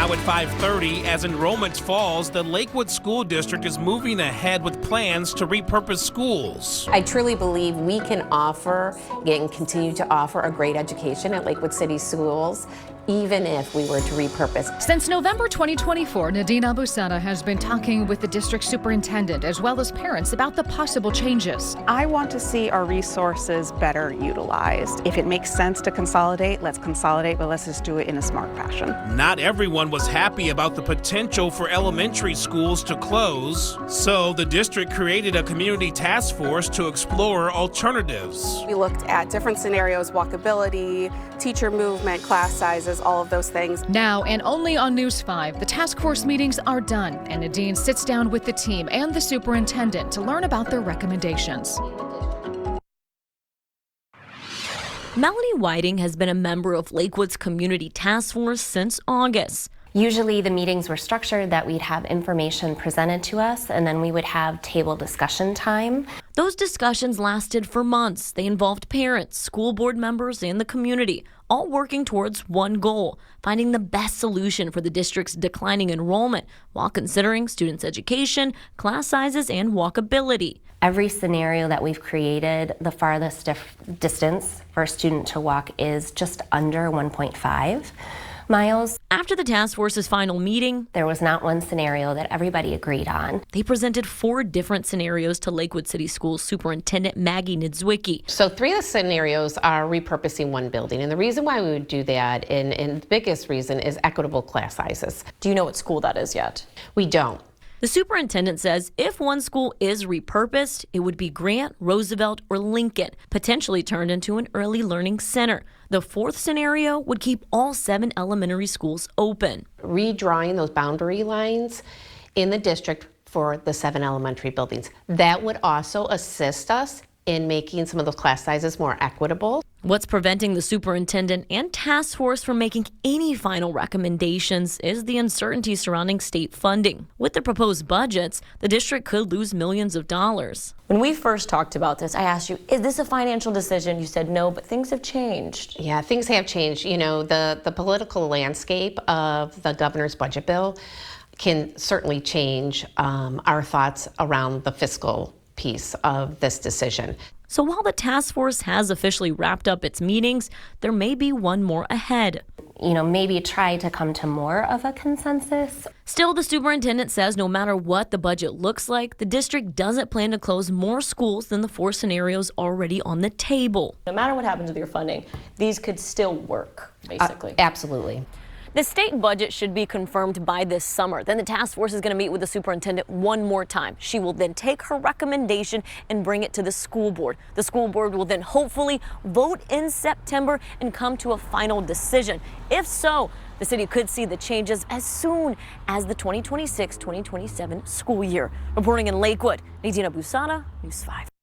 Now at 5:30, as enrollment falls, the Lakewood School District is moving ahead with plans to repurpose schools. I truly believe we can offer and continue to offer a great education at Lakewood City Schools, even if we were to repurpose. Since November 2024, Nadine Abusada has been talking with the district superintendent as well as parents about the possible changes. I want to see our resources better utilized. If it makes sense to consolidate, let's consolidate, but let's just do it in a smart fashion. Not everyone was happy about the potential for elementary schools to close, so the district created a community task force to explore alternatives. We looked at different scenarios, walkability, teacher movement, class sizes, all of those things. Now, and only on News 5, the task force meetings are done, and Nadine sits down with the team and the superintendent to learn about their recommendations. Melanie Whiting has been a member of Lakewood's community task force since August. Usually the meetings were structured that we'd have information presented to us and then we would have table discussion time. Those discussions lasted for months. They involved parents, school board members, and the community, all working towards one goal, finding the best solution for the district's declining enrollment while considering students' education, class sizes, and walkability. Every scenario that we've created, the farthest distance for a student to walk is just under 1.5 miles. After the task force's final meeting, there was not one scenario that everybody agreed on. They presented 4 different scenarios to Lakewood City Schools Superintendent Maggie Niedzwicki. So 3 of the scenarios are repurposing one building, and the reason why we would do that, and the biggest reason, is equitable class sizes. Do you know what school that is yet? We don't. The superintendent says if one school is repurposed, it would be Grant, Roosevelt, or Lincoln, potentially turned into an early learning center. The 4th scenario would keep all 7 elementary schools open. Redrawing those boundary lines in the district for the 7 elementary buildings. That would also assist us in making some of those class sizes more equitable. What's preventing the superintendent and task force from making any final recommendations is the uncertainty surrounding state funding. With the proposed budgets, the district could lose millions of dollars. When we first talked about this, I asked you, is this a financial decision? You said no, but things have changed. Yeah, things have changed. You know, the political landscape of the governor's budget bill can certainly change our thoughts around the fiscal piece of this decision. So while the task force has officially wrapped up its meetings, there may be one more ahead. You know, maybe try to come to more of a consensus. Still, the superintendent says no matter what the budget looks like, the district doesn't plan to close more schools than the 4 scenarios already on the table. No matter what happens with your funding, these could still work, basically. Absolutely. The state budget should be confirmed by this summer. Then the task force is going to meet with the superintendent one more time. She will then take her recommendation and bring it to the school board. The school board will then hopefully vote in September and come to a final decision. If so, the city could see the changes as soon as the 2026-2027 school year. Reporting in Lakewood, Nadine Abusada, News 5.